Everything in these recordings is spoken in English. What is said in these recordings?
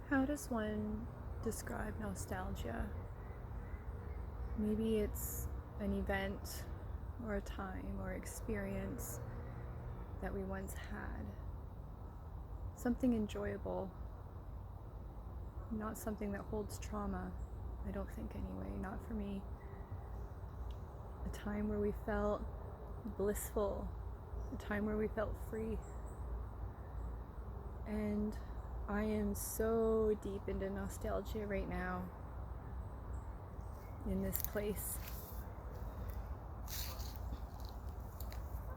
How does one describe nostalgia? Maybe it's an event or a time or experience that we once had. Something enjoyable, not something that holds trauma, I don't think anyway, not for me. A time where we felt blissful, a time where we felt free. And I am so deep into nostalgia right now in this place.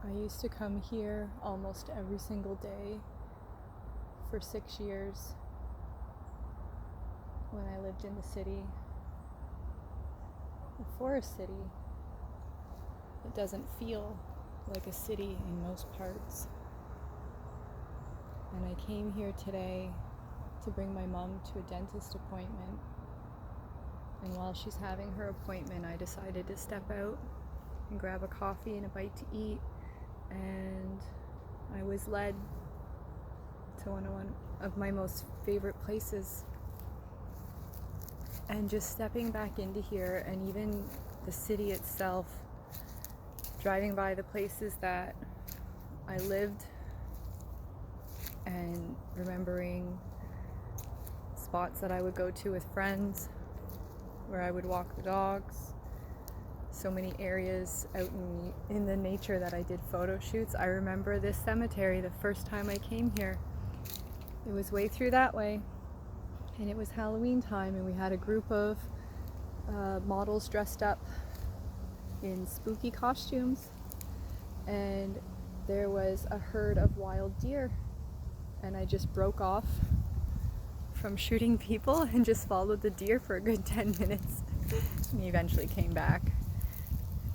I used to come here almost every single day for 6 years when I lived in the city. For a city, it doesn't feel like a city in most parts. And I came here today to bring my mom to a dentist appointment. And while she's having her appointment, I decided to step out and grab a coffee and a bite to eat. And I was led to one of my most favorite places. And just stepping back into here, and even the city itself, driving by the places that I lived and remembering spots that I would go to with friends, where I would walk the dogs, so many areas out in the nature that I did photo shoots. I remember this cemetery the first time I came here. It was way through that way, and it was Halloween time, and we had a group of models dressed up in spooky costumes, and there was a herd of wild deer, and I just broke off from shooting people and just followed the deer for a good 10 minutes. And he eventually came back.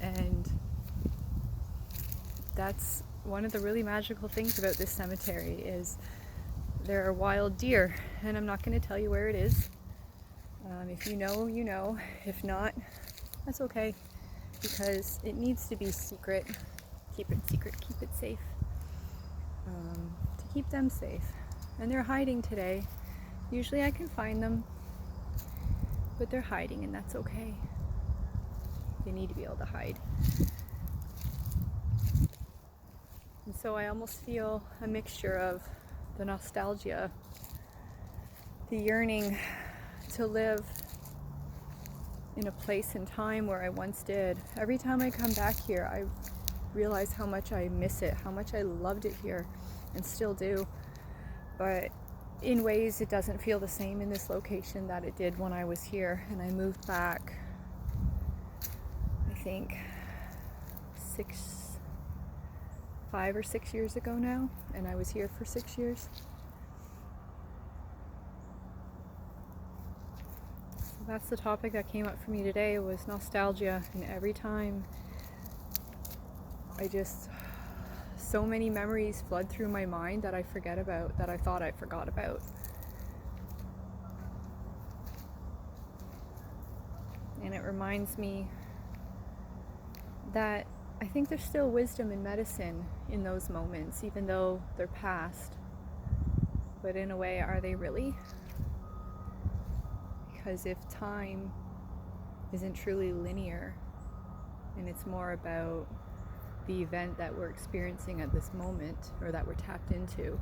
And that's one of the really magical things about this cemetery is there are wild deer, and I'm not going to tell you where it is. If you know, you know. If not, that's okay, because it needs to be secret. Keep it secret, keep it safe, to keep them safe. And they're hiding today. Usually I can find them, but they're hiding, and that's okay. They need to be able to hide. And so I almost feel a mixture of the nostalgia, the yearning to live in a place and time where I once did. Every time I come back here, I realize how much I miss it, how much I loved it here, and still do. But in ways it doesn't feel the same in this location that it did when I was here. And I moved back, I think 5 or 6 years ago now, and I was here for 6 years. So that's the topic that came up for me today, was nostalgia. And every time so many memories flood through my mind that I forget about, that I thought I forgot about. And it reminds me that I think there's still wisdom in medicine in those moments, even though they're past. But in a way, are they really? Because if time isn't truly linear, and it's more about the event that we're experiencing at this moment, or that we're tapped into,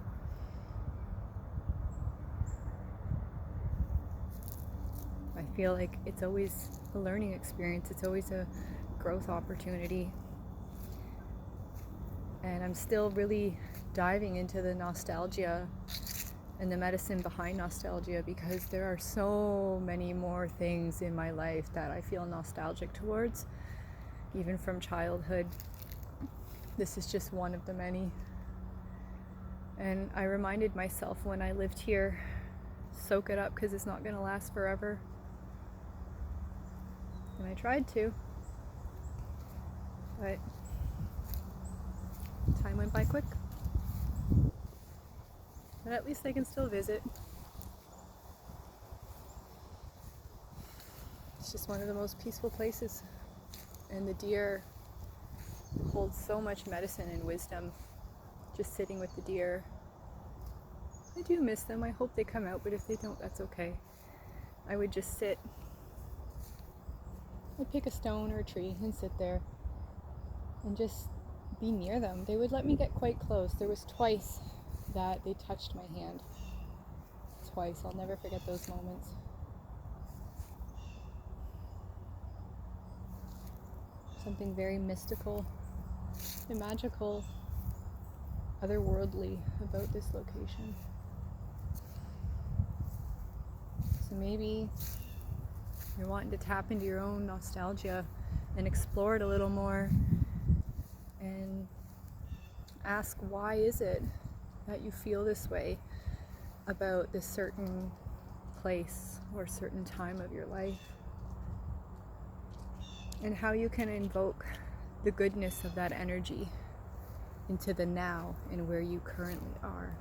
I feel like it's always a learning experience. It's always a growth opportunity. And I'm still really diving into the nostalgia and the medicine behind nostalgia, because there are so many more things in my life that I feel nostalgic towards, even from childhood. This is just one of the many. And I reminded myself when I lived here, soak it up, because it's not going to last forever. And I tried to, but time went by quick. But at least I can still visit. It's just one of the most peaceful places. And the deer holds so much medicine and wisdom. Just sitting with the deer I do miss them. I hope they come out, but if they don't, that's okay. I would just sit. I'd pick a stone or a tree and sit there and just be near them. They would let me get quite close. There was twice that they touched my hand. Twice. I'll never forget those moments. Something very mystical and magical, otherworldly about this location. So maybe you're wanting to tap into your own nostalgia and explore it a little more and ask, why is it that you feel this way about this certain place or certain time of your life, and how you can invoke the goodness of that energy into the now and where you currently are.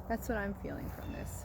That's what I'm feeling from this.